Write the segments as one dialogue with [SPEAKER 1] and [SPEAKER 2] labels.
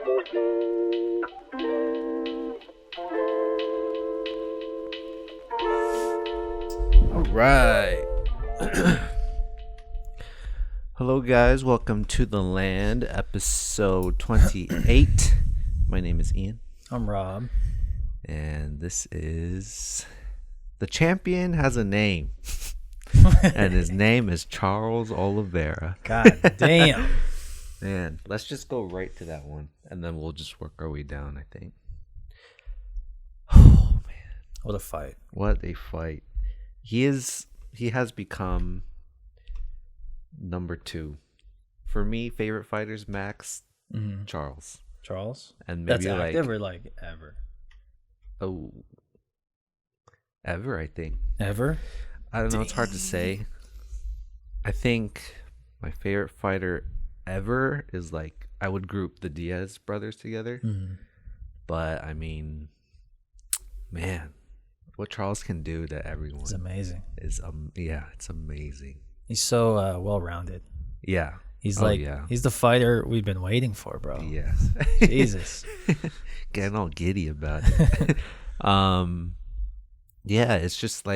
[SPEAKER 1] All right. Hello, guys. Welcome to The Land, episode 28. My name is Ian.
[SPEAKER 2] I'm Rob.
[SPEAKER 1] And this is... The champion has a name. And his name is Charles Oliveira.
[SPEAKER 2] God damn.
[SPEAKER 1] Man, let's just go right to that one. And then we'll just work our way down, I think. Oh, man.
[SPEAKER 2] What a fight.
[SPEAKER 1] What a fight. He has become number 2. For me, favorite fighters, Max, Charles.
[SPEAKER 2] Charles?
[SPEAKER 1] And maybe
[SPEAKER 2] that's active or ever?
[SPEAKER 1] Oh, ever, I think.
[SPEAKER 2] Ever?
[SPEAKER 1] I don't know. It's hard to say. I think my favorite fighter ever is I would group the Diaz brothers together.
[SPEAKER 2] Mm-hmm.
[SPEAKER 1] But I mean, man, what Charles can do to everyone
[SPEAKER 2] is amazing.
[SPEAKER 1] It's amazing.
[SPEAKER 2] He's so well-rounded.
[SPEAKER 1] Yeah.
[SPEAKER 2] He's he's the fighter we've been waiting for, bro.
[SPEAKER 1] Yeah.
[SPEAKER 2] Jesus.
[SPEAKER 1] Getting all giddy about it. Yeah, it's just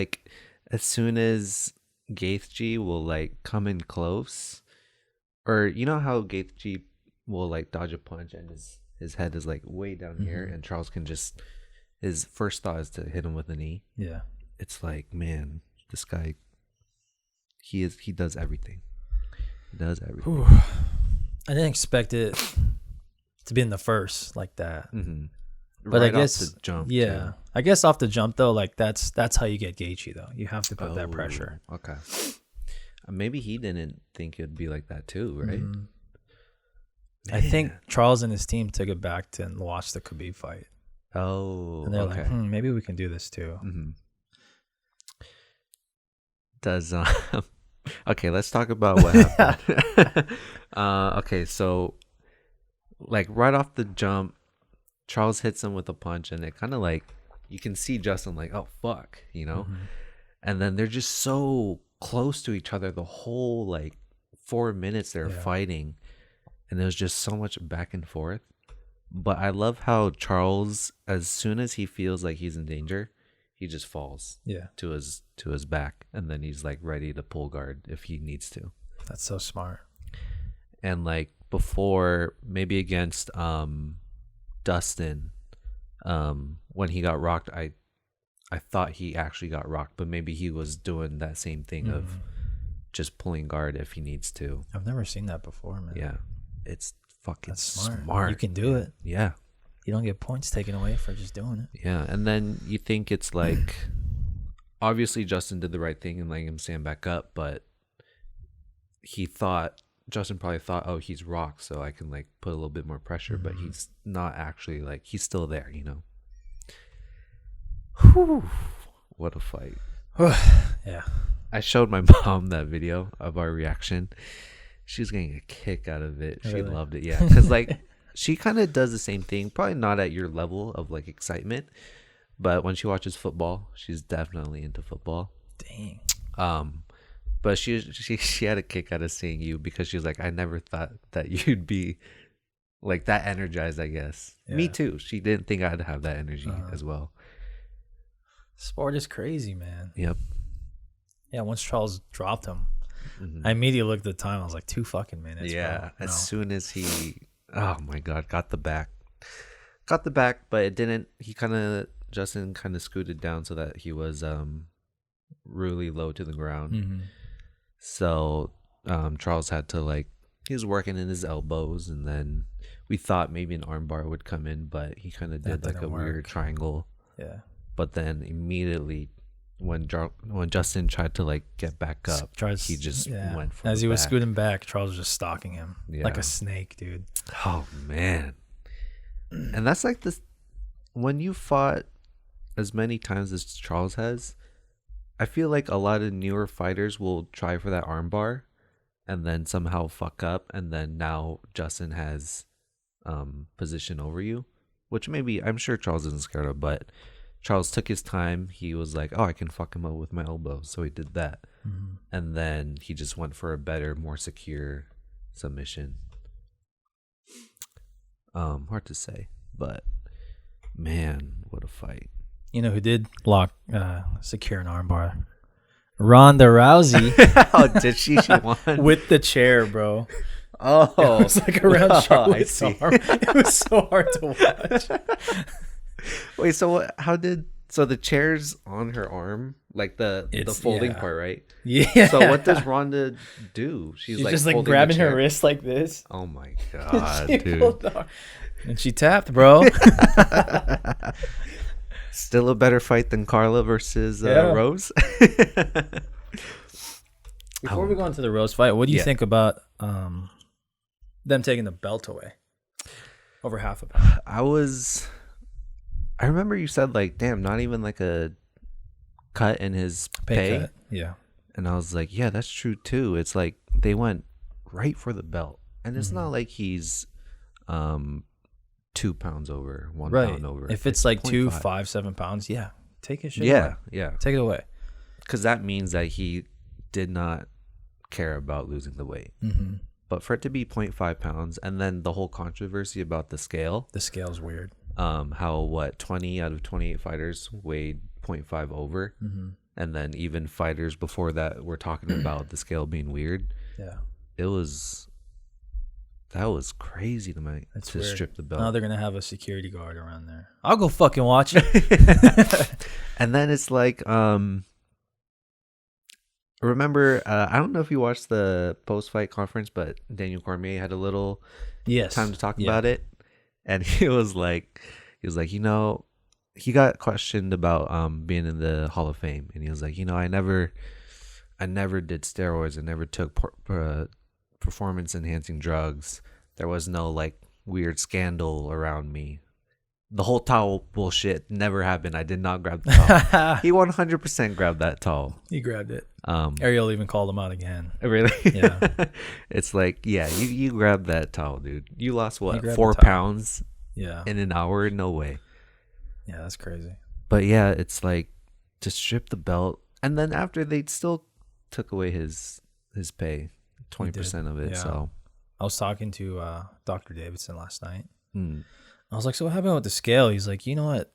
[SPEAKER 1] as soon as Gaethje will come in close, or you know how Gaethje will dodge a punch and his head is way down here, and Charles can just, his first thought is to hit him with a knee.
[SPEAKER 2] Yeah. It's
[SPEAKER 1] man, this guy, he does everything. He does everything.
[SPEAKER 2] Whew. I didn't expect it to be in the first like that.
[SPEAKER 1] Mm-hmm.
[SPEAKER 2] But
[SPEAKER 1] right
[SPEAKER 2] I guess
[SPEAKER 1] off the jump.
[SPEAKER 2] Yeah. Too. I guess off the jump though, that's how you get Gaethje though. You have to put that pressure.
[SPEAKER 1] Okay. Maybe he didn't think it'd be like that too, right?
[SPEAKER 2] I think Charles and his team took it back to and watched the Khabib fight.
[SPEAKER 1] Oh,
[SPEAKER 2] and they're like, maybe we can do this too.
[SPEAKER 1] Mm-hmm. Does okay, let's talk about what happened. Okay, so right off the jump, Charles hits him with a punch, and it kind of you can see Justin oh fuck, you know, and then they're just so close to each other the whole 4 minutes they're fighting, and there's just so much back and forth. But I love how Charles, as soon as he feels like he's in danger, he just falls to his back, and then he's ready to pull guard if he needs to.
[SPEAKER 2] That's so smart.
[SPEAKER 1] And before, maybe against Dustin, when he got rocked, I thought he actually got rocked, but maybe he was doing that same thing of just pulling guard if he needs to.
[SPEAKER 2] I've never seen that before, man.
[SPEAKER 1] Yeah, it's fucking
[SPEAKER 2] That's smart.
[SPEAKER 1] smart.
[SPEAKER 2] You can do it.
[SPEAKER 1] Yeah.
[SPEAKER 2] You don't get points taken away for just doing it.
[SPEAKER 1] Yeah, and then you think it's obviously Justin did the right thing in letting him stand back up, but Justin probably thought, oh, he's rocked, so I can put a little bit more pressure, but he's not actually he's still there, you know. Whew, what a fight.
[SPEAKER 2] Yeah.
[SPEAKER 1] I showed my mom that video of our reaction. She was getting a kick out of it. She loved it, yeah, because she kind of does the same thing, probably not at your level of excitement, but when she watches football, she's definitely into football.
[SPEAKER 2] Dang.
[SPEAKER 1] But she had a kick out of seeing you, because she was I never thought that you'd be that energized, I guess. Yeah. Me too. She didn't think I'd have that energy as well.
[SPEAKER 2] Sport is crazy, man.
[SPEAKER 1] Yep.
[SPEAKER 2] Yeah, once Charles dropped him, I immediately looked at the time. I was 2 fucking minutes.
[SPEAKER 1] Yeah, bro. As soon as he, oh my God, got the back, but it didn't. Justin kind of scooted down so that he was really low to the ground. So Charles had to he was working in his elbows, and then we thought maybe an armbar would come in, but he kind of did a weird triangle.
[SPEAKER 2] Yeah.
[SPEAKER 1] But then immediately, when Justin tried to get back up, he just went for
[SPEAKER 2] as he was
[SPEAKER 1] back.
[SPEAKER 2] scooting back. Charles was just stalking him like a snake, dude.
[SPEAKER 1] Oh man. And that's this, when you fought as many times as Charles has, I feel a lot of newer fighters will try for that armbar and then somehow fuck up, and then now Justin has position over you, which maybe I'm sure Charles isn't scared of, but Charles took his time. He was oh, I can fuck him up with my elbow. So he did that. And then he just went for a better, more secure submission. Hard to say, but man, what a fight.
[SPEAKER 2] You know who did secure an armbar? Ronda Rousey.
[SPEAKER 1] Oh, did she? She won
[SPEAKER 2] with the chair, bro.
[SPEAKER 1] Oh,
[SPEAKER 2] it was like around Charlotte's
[SPEAKER 1] I see.
[SPEAKER 2] arm. It was so hard to watch.
[SPEAKER 1] Wait, so what? How did? So the chair's on her arm, like the folding part, right?
[SPEAKER 2] Yeah.
[SPEAKER 1] So what does Ronda do?
[SPEAKER 2] She's like just like grabbing her wrist like this.
[SPEAKER 1] Oh my god,
[SPEAKER 2] She
[SPEAKER 1] dude!
[SPEAKER 2] pulled on- And she tapped, bro.
[SPEAKER 1] Still a better fight than Carla versus Rose.
[SPEAKER 2] Before we go into the Rose fight, what do you think about them taking the belt away? Over half a pound.
[SPEAKER 1] I remember you said like, damn, not even like a cut in his pay.
[SPEAKER 2] Cut. Yeah.
[SPEAKER 1] And I was like, yeah, that's true too. It's like they went right for the belt. And it's not like he's 2 pounds over, 1 pound over.
[SPEAKER 2] If it's like 2,
[SPEAKER 1] 0.5.
[SPEAKER 2] 5, 7 pounds, yeah. Take his shit
[SPEAKER 1] Yeah,
[SPEAKER 2] away.
[SPEAKER 1] yeah.
[SPEAKER 2] Take it away.
[SPEAKER 1] Because that means that he did not care about losing the weight.
[SPEAKER 2] Mm-hmm.
[SPEAKER 1] But for it to be 0.5 pounds, and then the whole controversy about the scale.
[SPEAKER 2] The scale's weird.
[SPEAKER 1] How 20 out of 28 fighters weighed 0.5 over.
[SPEAKER 2] Mm-hmm.
[SPEAKER 1] And then even fighters before that were talking about the scale being weird.
[SPEAKER 2] Yeah.
[SPEAKER 1] That was crazy to me to
[SPEAKER 2] weird.
[SPEAKER 1] strip the belt.
[SPEAKER 2] Now they're going to have a security guard around there. I'll go fucking watch it.
[SPEAKER 1] And then it's like, remember, I don't know if you watched the post-fight conference, but Daniel Cormier had a little time to talk about it. And he was like, you know, he got questioned about being in the Hall of Fame. And he was like, you know, I never did steroids. I never took performance enhancing drugs. There was no like weird scandal around me. The whole towel bullshit never happened. I did not grab the towel. He 100% grabbed that towel.
[SPEAKER 2] He grabbed it. Ariel even called him out again.
[SPEAKER 1] Really?
[SPEAKER 2] Yeah.
[SPEAKER 1] It's like, yeah, you grabbed that towel, dude. You lost what, 4
[SPEAKER 2] the towel.
[SPEAKER 1] pounds in an hour? No way.
[SPEAKER 2] Yeah, that's crazy.
[SPEAKER 1] But yeah, it's like to strip the belt, and then after they still took away his pay, 20% of it.
[SPEAKER 2] Yeah.
[SPEAKER 1] So
[SPEAKER 2] I was talking to Dr. Davidson last night. I was like, so what happened with the scale? He's like, you know what?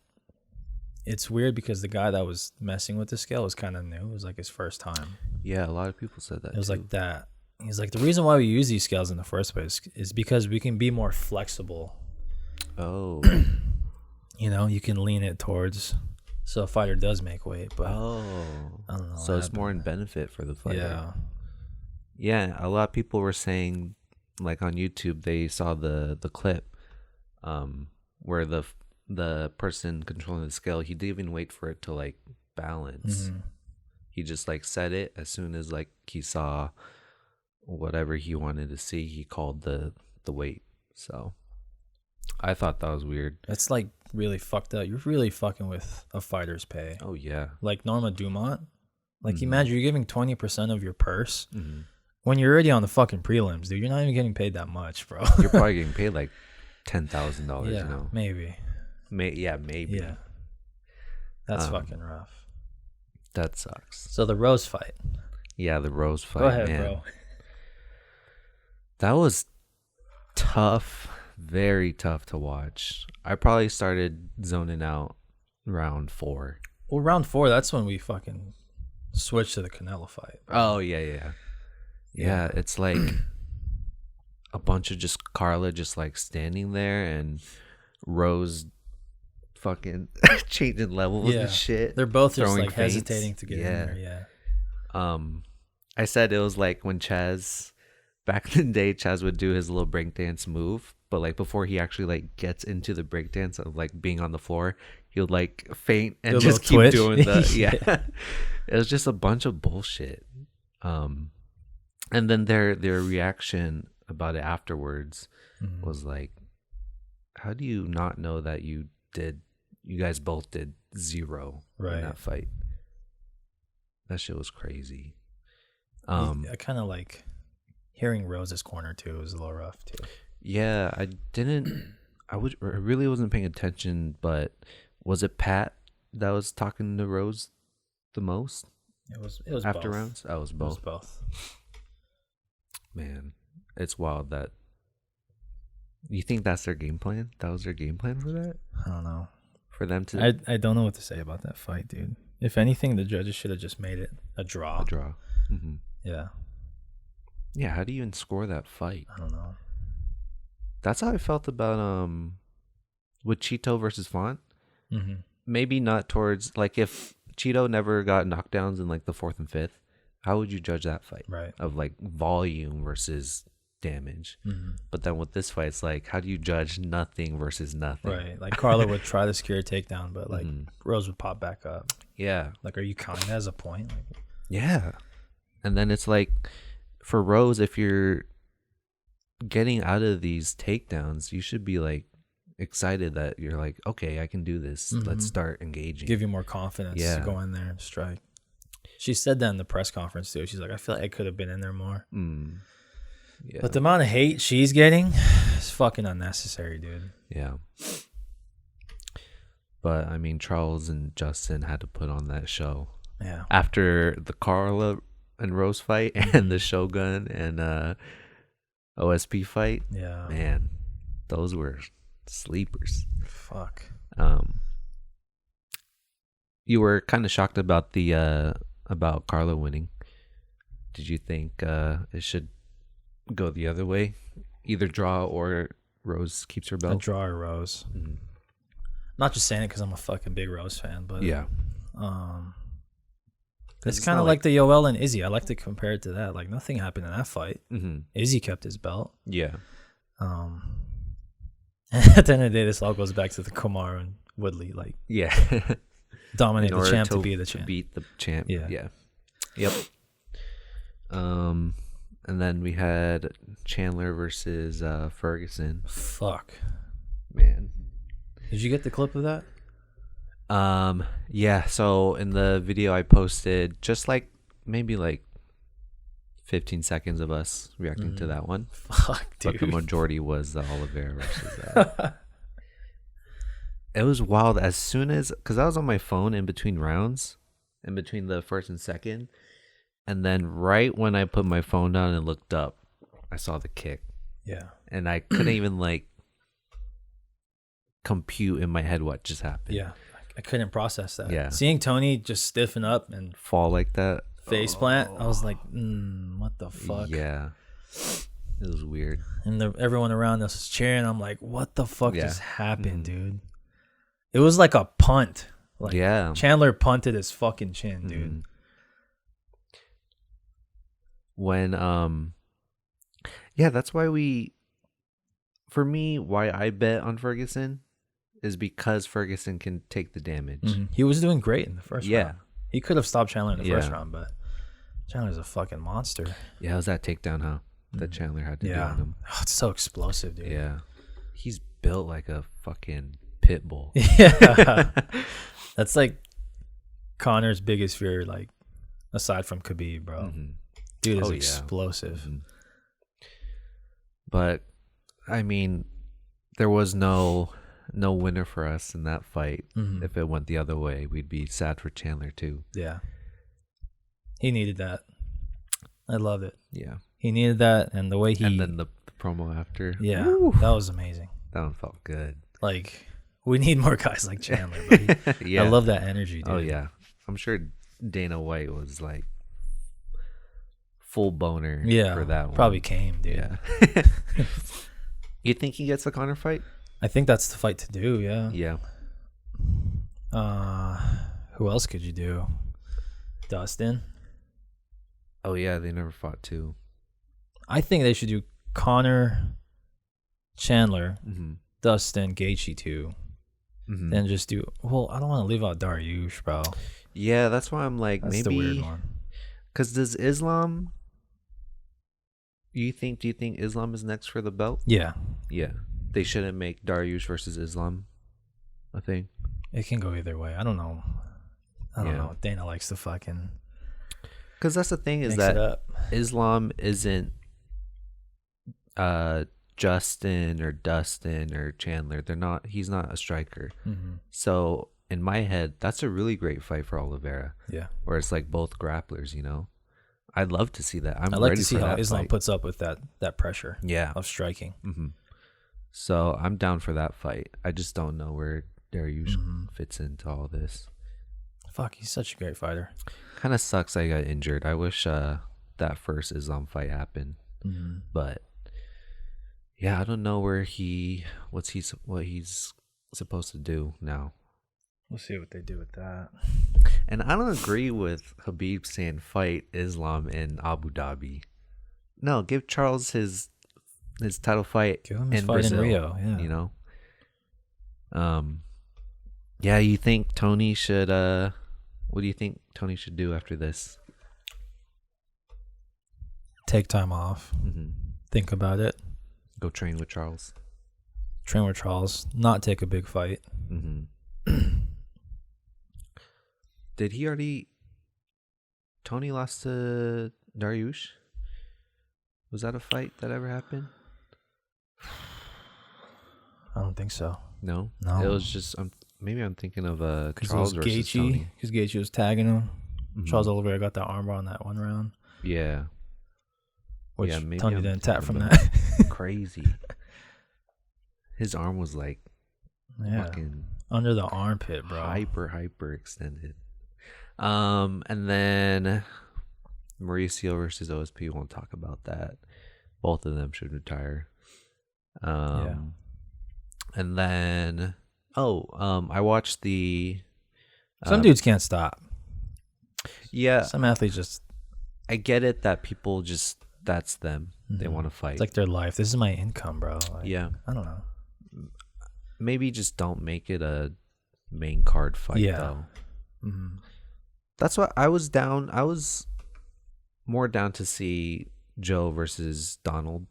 [SPEAKER 2] It's weird because the guy that was messing with the scale was kind of new. It was like his first time.
[SPEAKER 1] Yeah, a lot of people said that.
[SPEAKER 2] It was like that. He's like, the reason why we use these scales in the first place is because we can be more flexible.
[SPEAKER 1] Oh.
[SPEAKER 2] You know, you can lean it towards so a fighter does make weight. But I don't know.
[SPEAKER 1] So it's more in benefit for the fighter.
[SPEAKER 2] Yeah.
[SPEAKER 1] Yeah, a lot of people were saying, like on YouTube, they saw the clip where the person controlling the scale, he didn't even wait for it to like balance.
[SPEAKER 2] Mm-hmm.
[SPEAKER 1] He just like set it as soon as like he saw whatever he wanted to see. He called the weight. So I thought that was weird.
[SPEAKER 2] That's like really fucked up. You're really fucking with a fighter's pay.
[SPEAKER 1] Oh yeah.
[SPEAKER 2] Like Norma Dumont. Like imagine you're giving 20% of your purse
[SPEAKER 1] Mm-hmm.
[SPEAKER 2] when you're already on the fucking prelims, dude. You're not even getting paid that much, bro.
[SPEAKER 1] You're probably getting paid like $10,000.
[SPEAKER 2] Yeah,
[SPEAKER 1] you know.
[SPEAKER 2] maybe.
[SPEAKER 1] Maybe.
[SPEAKER 2] Yeah. That's fucking rough.
[SPEAKER 1] That sucks.
[SPEAKER 2] So the Rose fight.
[SPEAKER 1] Yeah, the Rose fight.
[SPEAKER 2] Go ahead,
[SPEAKER 1] man.
[SPEAKER 2] bro.
[SPEAKER 1] That was tough. Very tough to watch. I probably started zoning out round 4.
[SPEAKER 2] Well, round 4, that's when we fucking switched to the Canelo fight. Bro.
[SPEAKER 1] Oh, yeah. Yeah, it's like a bunch of just Carla just like standing there and Rose fucking changing levels and shit.
[SPEAKER 2] They're both just
[SPEAKER 1] throwing
[SPEAKER 2] like
[SPEAKER 1] feints.
[SPEAKER 2] hesitating to get in there. Yeah.
[SPEAKER 1] I said it was like when Chaz, back in the day, Chaz would do his little breakdance move, but like before he actually like gets into the breakdance of like being on the floor, he would like faint and just keep
[SPEAKER 2] twitch.
[SPEAKER 1] doing the It was just a bunch of bullshit. And then their reaction about it afterwards was like, how do you not know that you guys both did 0 in that fight? That shit was crazy.
[SPEAKER 2] I kind of like hearing Rose's corner too was a little rough too.
[SPEAKER 1] Yeah, I really wasn't paying attention, but was it Pat that was talking to Rose the most?
[SPEAKER 2] It was
[SPEAKER 1] after
[SPEAKER 2] both.
[SPEAKER 1] rounds. I was both.
[SPEAKER 2] It was both.
[SPEAKER 1] Man, it's wild that You think that's their game plan? That was their game plan for that?
[SPEAKER 2] I don't know.
[SPEAKER 1] For them to
[SPEAKER 2] I don't know what to say about that fight, dude. If anything, the judges should have just made it a draw.
[SPEAKER 1] a draw. Mm-hmm.
[SPEAKER 2] Yeah.
[SPEAKER 1] Yeah, how do you even score that fight?
[SPEAKER 2] I don't know.
[SPEAKER 1] That's how I felt about with Cheeto versus Font.
[SPEAKER 2] Mm-hmm.
[SPEAKER 1] Maybe not towards like if Cheeto never got knockdowns in like the 4th and 5th, how would you judge that fight?
[SPEAKER 2] Right.
[SPEAKER 1] Of like volume versus damage.
[SPEAKER 2] Mm-hmm.
[SPEAKER 1] But then with this fight, it's like how do you judge nothing versus nothing?
[SPEAKER 2] Right. Like Carla would try to secure a takedown, but like Rose would pop back up.
[SPEAKER 1] Yeah.
[SPEAKER 2] Like, are you counting that as a point? Like,
[SPEAKER 1] Yeah. And then it's like for Rose, if you're getting out of these takedowns, you should be like excited that you're like, okay, I can do this. Let's start engaging.
[SPEAKER 2] give you more confidence to go in there and strike. She said that in the press conference too. She's like, I feel like I could have been in there more.
[SPEAKER 1] Yeah.
[SPEAKER 2] But the amount of hate she's getting is fucking unnecessary, dude.
[SPEAKER 1] Yeah. But I mean, Charles and Justin had to put on that show.
[SPEAKER 2] Yeah.
[SPEAKER 1] After the Carla and Rose fight and the Shogun and OSP fight.
[SPEAKER 2] Yeah.
[SPEAKER 1] Man, those were sleepers.
[SPEAKER 2] Fuck.
[SPEAKER 1] You were kind of shocked about the about Carla winning. Did you think it should go the other way, either draw or Rose keeps her
[SPEAKER 2] A
[SPEAKER 1] belt?
[SPEAKER 2] draw or Rose. Not just saying it because I'm a fucking big Rose fan, but
[SPEAKER 1] Yeah,
[SPEAKER 2] it's kind of like the Yoel and Izzy. I like to compare it to that. Like nothing happened in that fight. Izzy kept his belt.
[SPEAKER 1] Yeah,
[SPEAKER 2] At the end of the day, this all goes back to the Kumar and Woodley, like
[SPEAKER 1] yeah.
[SPEAKER 2] dominate
[SPEAKER 1] In
[SPEAKER 2] the
[SPEAKER 1] order
[SPEAKER 2] champ to be the
[SPEAKER 1] to
[SPEAKER 2] champ.
[SPEAKER 1] beat the champ.
[SPEAKER 2] Yeah.
[SPEAKER 1] Yeah. Yep. And then we had Chandler versus Ferguson.
[SPEAKER 2] Fuck.
[SPEAKER 1] Man.
[SPEAKER 2] Did you get the clip of that?
[SPEAKER 1] Yeah, so in the video I posted just like maybe like 15 seconds of us reacting to that one.
[SPEAKER 2] Fuck, dude.
[SPEAKER 1] But the majority was the Oliveira versus It was wild as soon as because I was on my phone in between rounds, in between the first and second, and then right when I put my phone down and looked up, I saw the kick.
[SPEAKER 2] Yeah.
[SPEAKER 1] And I couldn't even like compute in my head what just happened.
[SPEAKER 2] Yeah. I couldn't process that.
[SPEAKER 1] Yeah.
[SPEAKER 2] Seeing Tony just stiffen up and
[SPEAKER 1] Fall like that.
[SPEAKER 2] face plant, I was like, what the fuck?
[SPEAKER 1] Yeah. It was weird.
[SPEAKER 2] And everyone around us was cheering. I'm like, what the fuck
[SPEAKER 1] Yeah.
[SPEAKER 2] just happened, dude? It was like a punt. Like
[SPEAKER 1] Yeah.
[SPEAKER 2] Chandler punted his fucking chin, dude.
[SPEAKER 1] When yeah, that's why for me, why I bet on Ferguson is because Ferguson can take the damage.
[SPEAKER 2] He was doing great in the first
[SPEAKER 1] Yeah.
[SPEAKER 2] round. He could have stopped Chandler in the first
[SPEAKER 1] Yeah.
[SPEAKER 2] round, but Chandler's a fucking monster.
[SPEAKER 1] Yeah, it was that takedown, huh? That Chandler had to do on him.
[SPEAKER 2] Oh, it's so explosive, dude.
[SPEAKER 1] Yeah. He's built like a fucking pit bull.
[SPEAKER 2] Yeah. That's like Connor's biggest fear, like aside from Khabib, bro. Dude is explosive.
[SPEAKER 1] But I mean, there was no winner for us in that fight. If it went the other way, we'd be sad for Chandler too.
[SPEAKER 2] Yeah. He needed that. I love it.
[SPEAKER 1] Yeah.
[SPEAKER 2] He needed that, and the way he
[SPEAKER 1] And then the promo after.
[SPEAKER 2] yeah,
[SPEAKER 1] Woo.
[SPEAKER 2] that was amazing.
[SPEAKER 1] That one felt good.
[SPEAKER 2] Like we need more guys like Chandler. But
[SPEAKER 1] Yeah.
[SPEAKER 2] I love that energy, dude.
[SPEAKER 1] Oh yeah. I'm sure Dana White was like full boner for that one.
[SPEAKER 2] Probably came, dude.
[SPEAKER 1] Yeah. You think he gets the Conor fight?
[SPEAKER 2] I think that's the fight to do. Yeah.
[SPEAKER 1] Yeah.
[SPEAKER 2] Who else could you do? Dustin.
[SPEAKER 1] Oh yeah, they never fought too.
[SPEAKER 2] I think they should do Conor, Chandler, Dustin, Gaethje too. Then just do. Well, I don't want to leave out Dariush, bro.
[SPEAKER 1] Yeah, that's why I'm like
[SPEAKER 2] That's
[SPEAKER 1] maybe
[SPEAKER 2] the weird one.
[SPEAKER 1] Because does Islam? Do you think Islam is next for the belt?
[SPEAKER 2] Yeah,
[SPEAKER 1] Yeah, they shouldn't make Dariush versus Islam a thing.
[SPEAKER 2] it can go either way. I don't know. I don't know. Dana likes to fucking
[SPEAKER 1] Because that's the thing is
[SPEAKER 2] mix it
[SPEAKER 1] that
[SPEAKER 2] up.
[SPEAKER 1] Islam isn't Justin or Dustin or Chandler. They're not. He's not a striker. So in my head, that's a really great fight for Oliveira.
[SPEAKER 2] Yeah,
[SPEAKER 1] Where it's like both grapplers. You know, I'd love to see that.
[SPEAKER 2] I like
[SPEAKER 1] ready
[SPEAKER 2] to see
[SPEAKER 1] for
[SPEAKER 2] how
[SPEAKER 1] that
[SPEAKER 2] Islam
[SPEAKER 1] fight.
[SPEAKER 2] puts up with that pressure.
[SPEAKER 1] Yeah.
[SPEAKER 2] Of striking.
[SPEAKER 1] So I'm down for that fight. I just don't know where Dariush fits into all this.
[SPEAKER 2] Fuck, he's such a great fighter.
[SPEAKER 1] Kind of sucks I got injured. I wish that first Islam fight happened. But yeah, I don't know what he's supposed to do now.
[SPEAKER 2] We'll see what they do with that.
[SPEAKER 1] And I don't agree with Khabib saying fight Islam in Abu Dhabi. No, give Charles his title fight in Brazil,
[SPEAKER 2] in Rio. Yeah,
[SPEAKER 1] you know. Yeah, you think Tony should? What do you think Tony should do after this?
[SPEAKER 2] Take time off. Think about it.
[SPEAKER 1] Go train with Charles.
[SPEAKER 2] Train with Charles. Not take a big fight.
[SPEAKER 1] Did he already? Tony lost to Dariush. Was that a fight that ever happened?
[SPEAKER 2] I don't think so.
[SPEAKER 1] No.
[SPEAKER 2] No.
[SPEAKER 1] It was just. Maybe I'm thinking of Charles versus
[SPEAKER 2] Gaethje,
[SPEAKER 1] Tony.
[SPEAKER 2] because Gaethje was tagging him. Charles Oliveira got that armbar on that one round.
[SPEAKER 1] Yeah.
[SPEAKER 2] Which
[SPEAKER 1] maybe
[SPEAKER 2] Tony
[SPEAKER 1] I'm
[SPEAKER 2] didn't tap from
[SPEAKER 1] thinking
[SPEAKER 2] that.
[SPEAKER 1] Crazy. His arm was like fucking
[SPEAKER 2] under the armpit, bro.
[SPEAKER 1] Hyper extended. And then Mauricio versus OSP. Won't talk about that. Both of them should retire. And then I watched the.
[SPEAKER 2] Some dudes can't stop.
[SPEAKER 1] Yeah,
[SPEAKER 2] some athletes just.
[SPEAKER 1] I get it that people just that's them. They want to fight.
[SPEAKER 2] It's like their life. This is my income, bro. Like,
[SPEAKER 1] yeah,
[SPEAKER 2] I don't know.
[SPEAKER 1] Maybe just don't make it a main card fight though. That's what I was down. I was more down to see Joe versus Donald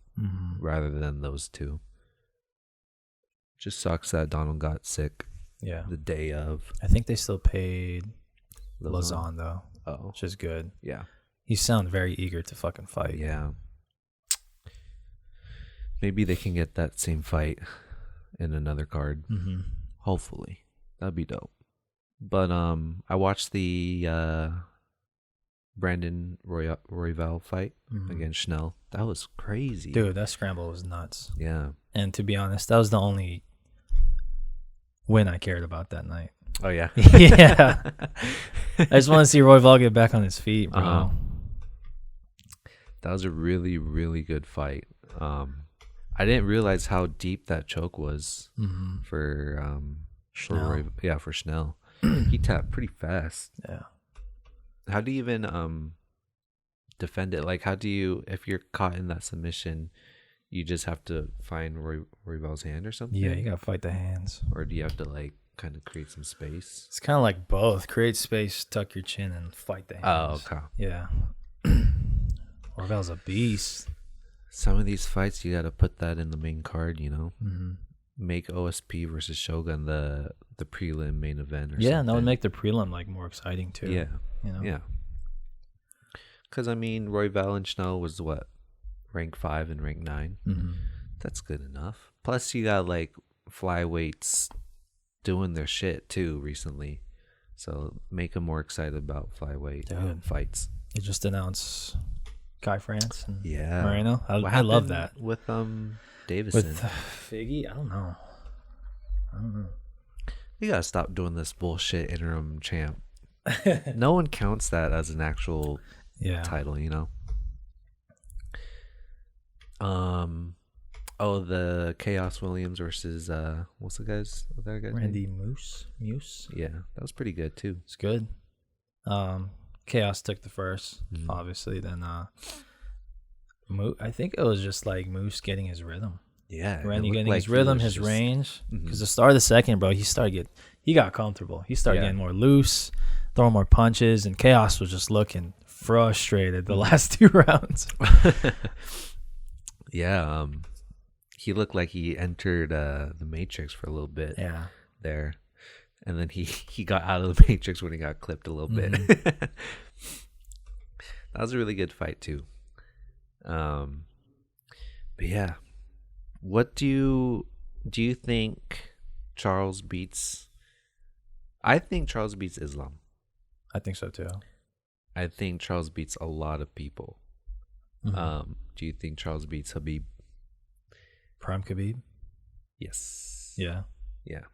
[SPEAKER 1] rather than those two. Just sucks that Donald got sick.
[SPEAKER 2] Yeah,
[SPEAKER 1] the day of.
[SPEAKER 2] I think they still paid Lazon though.
[SPEAKER 1] Oh,
[SPEAKER 2] which is good.
[SPEAKER 1] Yeah,
[SPEAKER 2] you sound very eager to fucking fight.
[SPEAKER 1] Yeah. Maybe they can get that same fight in another card. Hopefully, that'd be dope. But I watched the Brandon Royval fight against Schnell. That was crazy,
[SPEAKER 2] dude. That scramble was nuts.
[SPEAKER 1] Yeah.
[SPEAKER 2] And to be honest, that was the only win I cared about that night.
[SPEAKER 1] Oh yeah.
[SPEAKER 2] Yeah. I just want to see Royval get back on his feet, bro.
[SPEAKER 1] That was a really, really good fight. I didn't realize how deep that choke was for
[SPEAKER 2] Schnell.
[SPEAKER 1] For Schnell. He tapped pretty fast.
[SPEAKER 2] Yeah.
[SPEAKER 1] How do you even defend it? Like, how do you, if you're caught in that submission, you just have to find Royval's hand or something?
[SPEAKER 2] Yeah, you gotta fight the hands.
[SPEAKER 1] Or do you have to like kind of create some space?
[SPEAKER 2] It's kind of like both. Create space, tuck your chin, and fight the hands.
[SPEAKER 1] Oh, okay.
[SPEAKER 2] Yeah. Royval's a beast.
[SPEAKER 1] Some of these fights, you got to put that in the main card, you know? Make OSP versus Shogun the prelim main event or something.
[SPEAKER 2] Yeah, and that would make the prelim like more exciting too.
[SPEAKER 1] Yeah.
[SPEAKER 2] You know?
[SPEAKER 1] Yeah. Because, I mean, Royval and Schnell was what? Rank 5 and rank 9? That's good enough. Plus, you got like flyweights doing their shit too recently. So make them more excited about flyweight fights.
[SPEAKER 2] They just announced Kai France and
[SPEAKER 1] Yeah.
[SPEAKER 2] Moreno. I love that.
[SPEAKER 1] With Davison.
[SPEAKER 2] With Figgy? I don't know.
[SPEAKER 1] You gotta stop doing this bullshit interim champ. No one counts that as an actual title, you know? The Chaos Williams versus what's the guy's
[SPEAKER 2] Randy Moose.
[SPEAKER 1] Yeah, that was pretty good too.
[SPEAKER 2] It's good. Chaos took the first, obviously. Then I think it was just like Moose getting his rrhythm.
[SPEAKER 1] Yeah,
[SPEAKER 2] Randy getting his rhythm, his range. Because the start of the second, bro, he got comfortable. He started getting more loose, throwing more punches, and Chaos was just looking frustrated the last 2 rounds.
[SPEAKER 1] Yeah, he looked like he entered the Matrix for a little bit.
[SPEAKER 2] Yeah,
[SPEAKER 1] there, and then he got out of the Matrix when he got clipped a little bit. That was a really good fight too. But yeah, what do you think Charles beats? I think Charles beats Islam.
[SPEAKER 2] I think so too.
[SPEAKER 1] I think Charles beats a lot of people. Do you think Charles beats Khabib?
[SPEAKER 2] Prime Khabib?
[SPEAKER 1] Yes.
[SPEAKER 2] Yeah.
[SPEAKER 1] Yeah.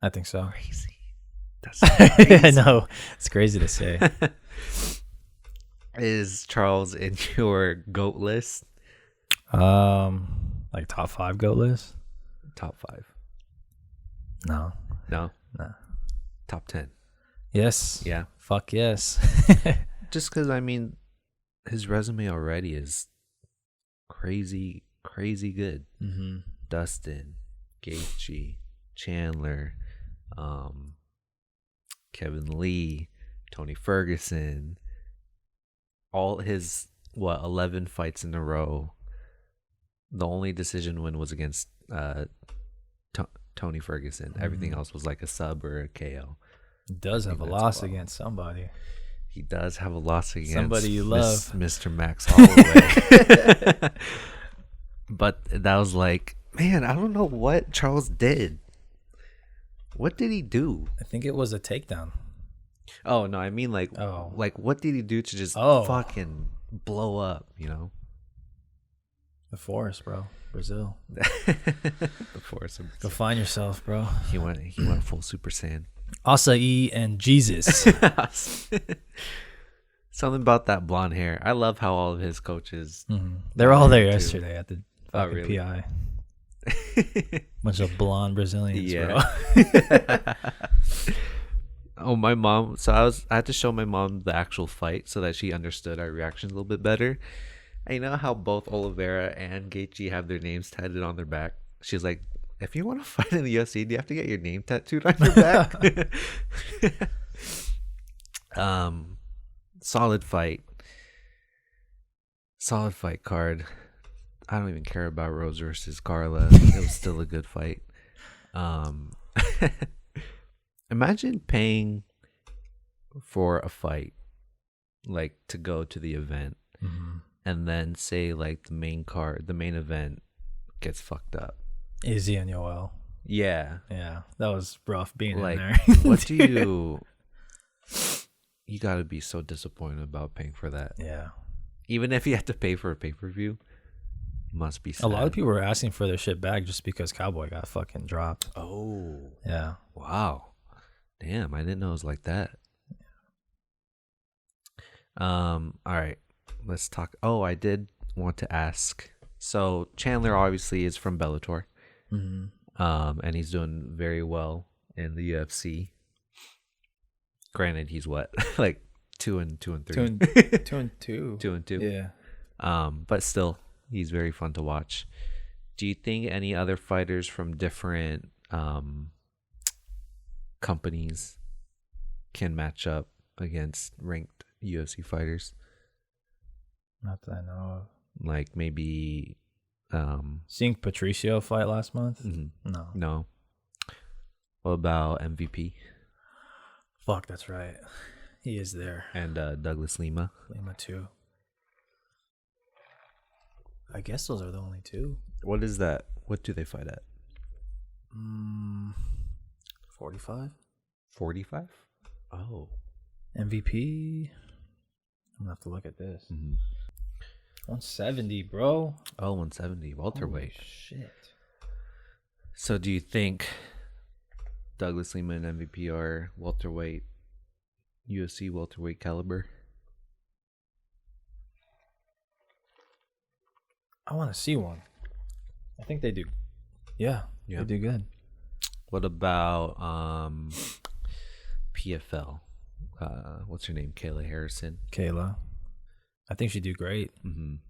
[SPEAKER 2] I think so.
[SPEAKER 1] Crazy. That's crazy.
[SPEAKER 2] I know. It's crazy to say.
[SPEAKER 1] Is Charles in your GOAT list?
[SPEAKER 2] Like top 5 GOAT list?
[SPEAKER 1] Top 5.
[SPEAKER 2] No.
[SPEAKER 1] No.
[SPEAKER 2] No.
[SPEAKER 1] Top 10.
[SPEAKER 2] Yes.
[SPEAKER 1] Yeah.
[SPEAKER 2] Fuck yes.
[SPEAKER 1] Just because, I mean, his resume already is crazy good.
[SPEAKER 2] Mm-hmm.
[SPEAKER 1] Dustin, Gaethje, Chandler, Kevin Lee, Tony Ferguson, all his 11 fights in a row. The only decision win was against Tony Ferguson. Everything else was like a sub or a KO.
[SPEAKER 2] He does have a loss against somebody.
[SPEAKER 1] He does have a loss against
[SPEAKER 2] somebody you love,
[SPEAKER 1] Mr. Max Holloway. But that was like, man, I don't know what Charles did. What did he do?
[SPEAKER 2] I think it was a takedown.
[SPEAKER 1] Oh no, I mean like what did he do to just fucking blow up? You know,
[SPEAKER 2] the forest, bro. Brazil.
[SPEAKER 1] The forest.
[SPEAKER 2] Go find yourself, bro.
[SPEAKER 1] He went full Super Saiyan.
[SPEAKER 2] Acai and Jesus.
[SPEAKER 1] Something about that blonde hair. I love how all of his coaches.
[SPEAKER 2] Mm-hmm. They're all there yesterday at the fucking
[SPEAKER 1] really?
[SPEAKER 2] PI. Bunch of blonde Brazilians, bro.
[SPEAKER 1] Oh, my mom. So I had to show my mom the actual fight so that she understood our reactions a little bit better. And you know how both Oliveira and Gaethje have their names tatted on their back? She's like, if you want to fight in the UFC, do you have to get your name tattooed on your back? Solid fight card. I don't even care about Rose versus Carla. It was still a good fight. Imagine paying for a fight, like to go to the event, and then say like the main event gets fucked up.
[SPEAKER 2] Izzy and Yoel.
[SPEAKER 1] Yeah,
[SPEAKER 2] that was rough being
[SPEAKER 1] like,
[SPEAKER 2] in there.
[SPEAKER 1] What do you? You got to be so disappointed about paying for that.
[SPEAKER 2] Yeah,
[SPEAKER 1] even if you have to pay for a pay-per-view, must be sad.
[SPEAKER 2] A lot of people were asking for their shit back just because Cowboy got fucking dropped.
[SPEAKER 1] Oh,
[SPEAKER 2] yeah.
[SPEAKER 1] Wow. Damn, I didn't know it was like that. All right, let's talk. Oh, I did want to ask. So Chandler obviously is from Bellator, and he's doing very well in the UFC. Granted, he's what, like 2-3,
[SPEAKER 2] 2-2,
[SPEAKER 1] 2-2.
[SPEAKER 2] Yeah.
[SPEAKER 1] But still, he's very fun to watch. Do you think any other fighters from different companies can match up against ranked UFC fighters?
[SPEAKER 2] Not that I know of.
[SPEAKER 1] Like maybe
[SPEAKER 2] seeing Patricio fight last month?
[SPEAKER 1] No. What about MVP?
[SPEAKER 2] Fuck, that's right. He is there.
[SPEAKER 1] And Douglas Lima?
[SPEAKER 2] Lima too. I guess those are the only two.
[SPEAKER 1] What is that? What do they fight at?
[SPEAKER 2] 45.
[SPEAKER 1] 45? Oh.
[SPEAKER 2] MVP? I'm gonna have to look at this. 170, bro.
[SPEAKER 1] Oh, 170. Welterweight.
[SPEAKER 2] Holy shit.
[SPEAKER 1] So do you think Douglas Lima and MVP are welterweight, UFC welterweight caliber?
[SPEAKER 2] I want to see one. I think they do. Yeah, they do good.
[SPEAKER 1] What about PFL? What's her name? Kayla Harrison.
[SPEAKER 2] Kayla. I think she'd do great.
[SPEAKER 1] And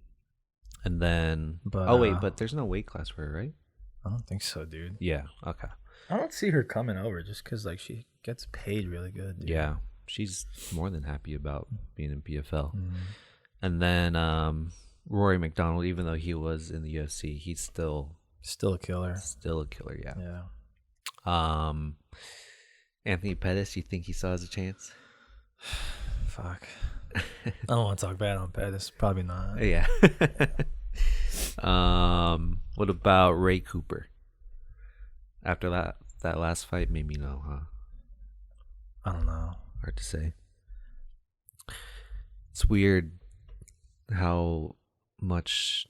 [SPEAKER 1] then, but there's no weight class for her, right?
[SPEAKER 2] I don't think so, dude.
[SPEAKER 1] Yeah. Okay.
[SPEAKER 2] I don't see her coming over just because like she gets paid really good. Dude.
[SPEAKER 1] Yeah, she's more than happy about being in PFL. And then Rory McDonald, even though he was in the UFC, he's still
[SPEAKER 2] a killer.
[SPEAKER 1] Still a killer. Yeah.
[SPEAKER 2] Yeah.
[SPEAKER 1] Anthony Pettis, you think he still has a chance?
[SPEAKER 2] Fuck. I don't want to talk bad on Pettis. Probably not.
[SPEAKER 1] Yeah. What about Ray Cooper? After that last fight, maybe no, huh?
[SPEAKER 2] I don't know.
[SPEAKER 1] Hard to say. It's weird how much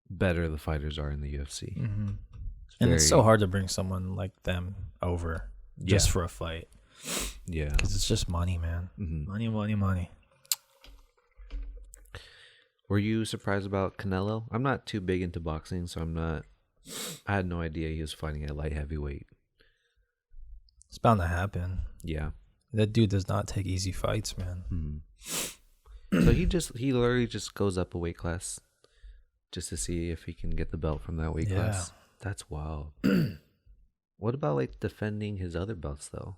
[SPEAKER 1] better the fighters are in the UFC.
[SPEAKER 2] And it's so hard to bring someone like them over just for a fight.
[SPEAKER 1] Yeah.
[SPEAKER 2] Because it's just money, man. Mm-hmm. Money.
[SPEAKER 1] Were you surprised about Canelo? I'm not too big into boxing, so I had no idea he was fighting at light heavyweight.
[SPEAKER 2] It's bound to happen.
[SPEAKER 1] Yeah.
[SPEAKER 2] That dude does not take easy fights, man.
[SPEAKER 1] Mm-hmm. So he literally just goes up a weight class just to see if he can get the belt from that weight class. That's wild. What about like defending his other belts though?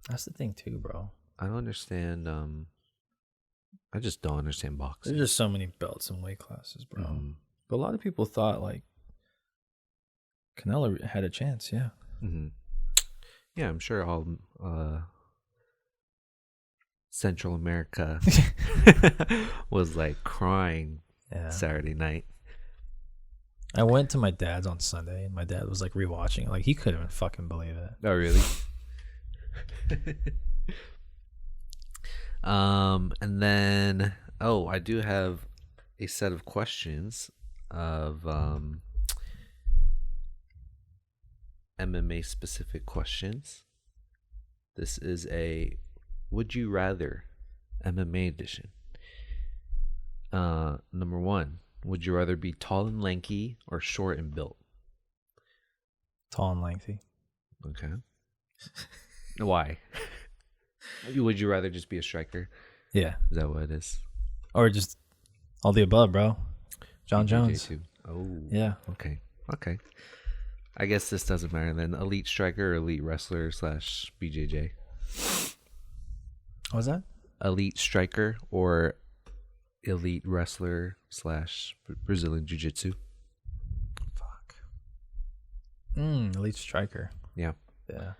[SPEAKER 2] That's the thing too, bro.
[SPEAKER 1] I don't understand. I just don't understand boxing.
[SPEAKER 2] There's just so many belts and weight classes, bro. Mm-hmm. But a lot of people thought like Canelo had a chance. Yeah.
[SPEAKER 1] Mm-hmm. Yeah, I'm sure all Central America was like crying Saturday night.
[SPEAKER 2] I went to my dad's on Sunday, and my dad was like rewatching. Like he couldn't fucking believe it.
[SPEAKER 1] Oh, really? And then I do have a set of questions of MMA specific questions. This is a Would You Rather MMA edition. Number 1, would you rather be tall and lanky or short and built?
[SPEAKER 2] Tall and lengthy.
[SPEAKER 1] Okay. Why? Would you rather just be a striker?
[SPEAKER 2] Yeah.
[SPEAKER 1] Is that what it is?
[SPEAKER 2] Or just all the above, bro. John Jones.
[SPEAKER 1] Too. Oh.
[SPEAKER 2] Yeah.
[SPEAKER 1] Okay. I guess this doesn't matter then. Elite striker or elite wrestler / BJJ?
[SPEAKER 2] What was that?
[SPEAKER 1] Elite striker or elite wrestler / Brazilian Jiu-Jitsu?
[SPEAKER 2] Fuck. Elite striker.
[SPEAKER 1] Yeah.
[SPEAKER 2] Yeah.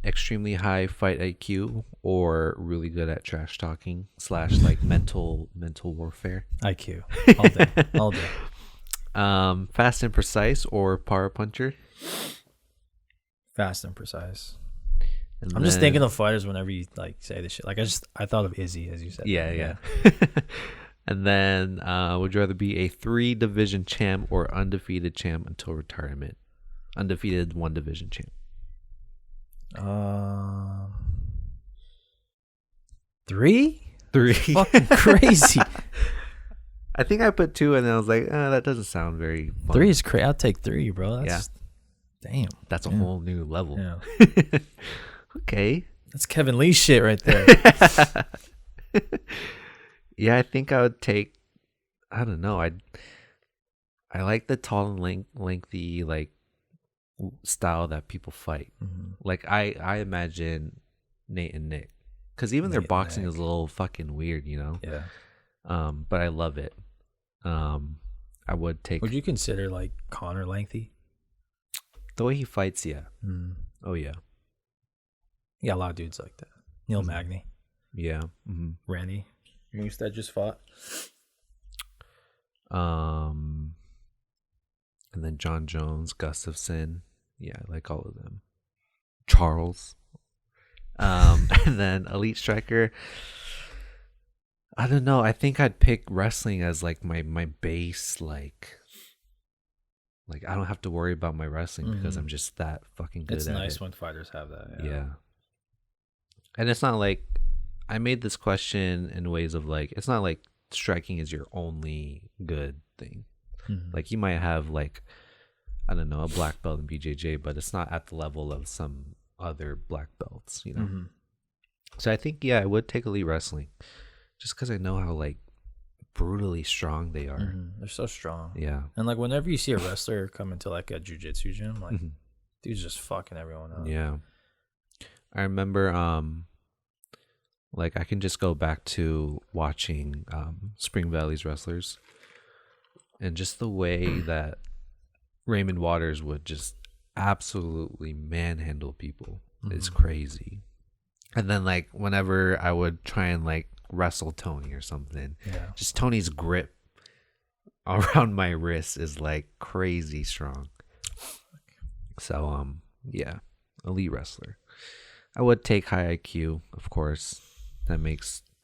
[SPEAKER 1] Extremely high fight IQ or really good at trash talking / like mental warfare?
[SPEAKER 2] IQ. All day.
[SPEAKER 1] Fast and precise or power puncher?
[SPEAKER 2] Fast and precise. And I'm just thinking of fighters whenever you like say this shit. Like I thought of Izzy as you said.
[SPEAKER 1] Yeah. And then would you rather be a 3-division champ or undefeated champ until retirement? Undefeated 1-division champ.
[SPEAKER 2] 3?
[SPEAKER 1] 3.
[SPEAKER 2] Fucking crazy.
[SPEAKER 1] I think I put 2 and then I was like, that doesn't sound very fun.
[SPEAKER 2] 3 is crazy. I'll take 3, bro. Damn.
[SPEAKER 1] That's a whole new level.
[SPEAKER 2] Yeah.
[SPEAKER 1] Okay.
[SPEAKER 2] That's Kevin Lee shit right there.
[SPEAKER 1] Yeah, I think I would take, I don't know. I like the tall and lengthy like style that people fight. Mm-hmm. Like I imagine Nate and Nick, because even their boxing is a little fucking weird, you know.
[SPEAKER 2] Yeah.
[SPEAKER 1] But I love it. I would take.
[SPEAKER 2] Would you consider like Conor lengthy?
[SPEAKER 1] The way he fights, yeah.
[SPEAKER 2] Mm.
[SPEAKER 1] Oh yeah.
[SPEAKER 2] Yeah, a lot of dudes like that. Neil Magny.
[SPEAKER 1] Yeah. Mm-hmm.
[SPEAKER 2] Randy Moose that just fought.
[SPEAKER 1] And then John Jones, Gustafson. Yeah, I like all of them. Charles. And then elite striker. I don't know. I think I'd pick wrestling as like my base. Like I don't have to worry about my wrestling because I'm just that fucking good. It's
[SPEAKER 2] nice when fighters have that.
[SPEAKER 1] Yeah. And it's not like I made this question in ways of like, it's not like striking is your only good thing. Mm-hmm. Like you might have like, I don't know, a black belt in BJJ, but it's not at the level of some other black belts, you know? Mm-hmm. So I think, I would take elite wrestling just because I know how like brutally strong they are.
[SPEAKER 2] Mm-hmm. They're so strong.
[SPEAKER 1] Yeah.
[SPEAKER 2] And like whenever you see a wrestler come into like a jiu-jitsu gym, like dude's just fucking everyone up.
[SPEAKER 1] Yeah. I remember like I can just go back to watching Spring Valley's wrestlers and just the way that Raymond Waters would just absolutely manhandle people is crazy. And then like whenever I would try and like wrestle Tony or something, just Tony's grip around my wrist is like crazy strong. So elite wrestler. I would take high IQ, of course. That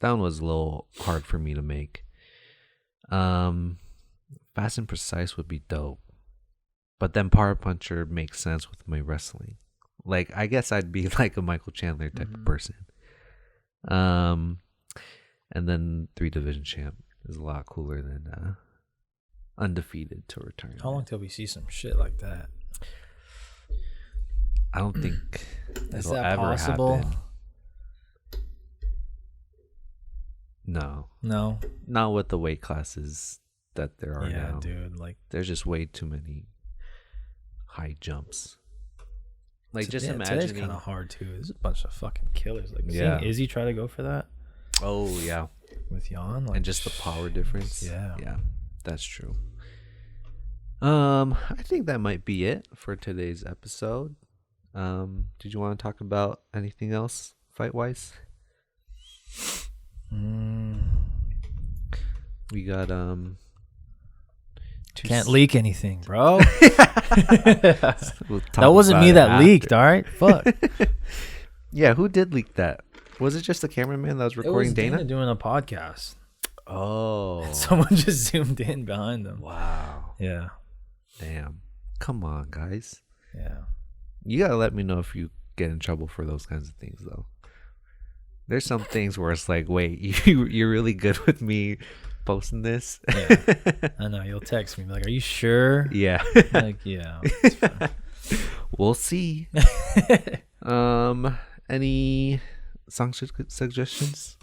[SPEAKER 1] one was a little hard for me to make. Fast and precise would be dope. But then Power Puncher makes sense with my wrestling. Like, I guess I'd be like a Michael Chandler type of person. And then 3 division champ is a lot cooler than undefeated to return.
[SPEAKER 2] How long till we see some shit like that?
[SPEAKER 1] I don't think
[SPEAKER 2] Is
[SPEAKER 1] it'll
[SPEAKER 2] that
[SPEAKER 1] ever
[SPEAKER 2] possible?
[SPEAKER 1] happen. No. Not with the weight classes that there are now.
[SPEAKER 2] Yeah, dude. Like,
[SPEAKER 1] there's just way too many high jumps. Like, just
[SPEAKER 2] today's
[SPEAKER 1] imagining.
[SPEAKER 2] kind of hard too. There's a bunch of fucking killers. Like,
[SPEAKER 1] Yeah.
[SPEAKER 2] seeing Izzy try to go for that
[SPEAKER 1] Oh yeah,
[SPEAKER 2] with Jan, like,
[SPEAKER 1] and just the power difference.
[SPEAKER 2] Yeah,
[SPEAKER 1] that's true. I think that might be it for today's episode. Did you want to talk about anything else fight wise? We got
[SPEAKER 2] can't leak anything, bro.
[SPEAKER 1] We'll
[SPEAKER 2] That wasn't me that leaked. All right, fuck.
[SPEAKER 1] Yeah, who did leak that? Was it just the cameraman that was recording Dana?
[SPEAKER 2] doing a podcast.
[SPEAKER 1] Oh,
[SPEAKER 2] And someone just zoomed in behind them.
[SPEAKER 1] wow.
[SPEAKER 2] Yeah,
[SPEAKER 1] Damn. Come on, guys.
[SPEAKER 2] yeah.
[SPEAKER 1] You gotta let me know if you get in trouble for those kinds of things, though. There's some things where it's like, wait, you're really good with me posting this?
[SPEAKER 2] Yeah. I know. You'll text me, be like, "Are you sure?"
[SPEAKER 1] Yeah.
[SPEAKER 2] Like, yeah. It's fine.
[SPEAKER 1] We'll see. Any song suggestions?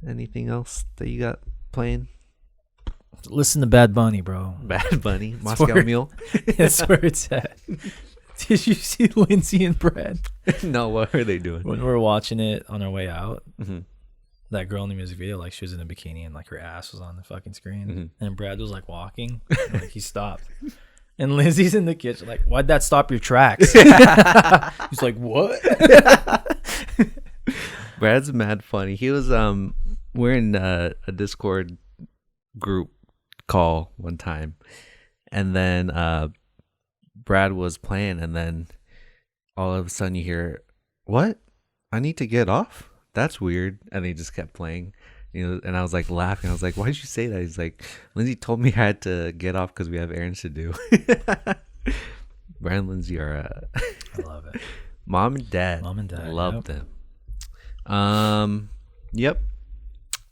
[SPEAKER 1] Anything else that you got playing?
[SPEAKER 2] Listen to Bad Bunny, bro.
[SPEAKER 1] Bad Bunny, Moscow
[SPEAKER 2] where-
[SPEAKER 1] Mule.
[SPEAKER 2] That's where it's at. Did you see Lindsay and Brad
[SPEAKER 1] No, what are they doing?
[SPEAKER 2] when we were watching it on our way out?
[SPEAKER 1] Mm-hmm.
[SPEAKER 2] That girl in the music video, like, she was in a bikini and like her ass was on the fucking screen,
[SPEAKER 1] Mm-hmm.
[SPEAKER 2] and Brad was like walking, and, like, he stopped, and Lindsay's in the kitchen, like, "Why'd that stop your tracks?" He's like, "What?"
[SPEAKER 1] Brad's mad funny. He was we're in a Discord group call one time, and then Brad was playing, and then all of a sudden you hear, "What? I need to get off? That's weird." And he just kept playing, and I was like laughing. I was like, "Why did you say that?" He's like, "Lindsay told me I had to get off because we have errands to do." Brad and Lindsay are
[SPEAKER 2] I love it.
[SPEAKER 1] mom and dad. Love them. Yep.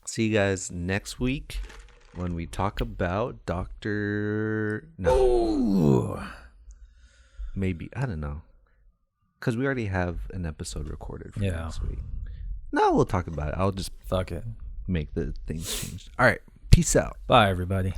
[SPEAKER 1] See you guys next week when we talk about maybe, I don't know, because we already have an episode recorded for next week. No, we'll talk about it. I'll just
[SPEAKER 2] Fuck it.
[SPEAKER 1] make the things change. All right, peace out.
[SPEAKER 2] Bye, everybody.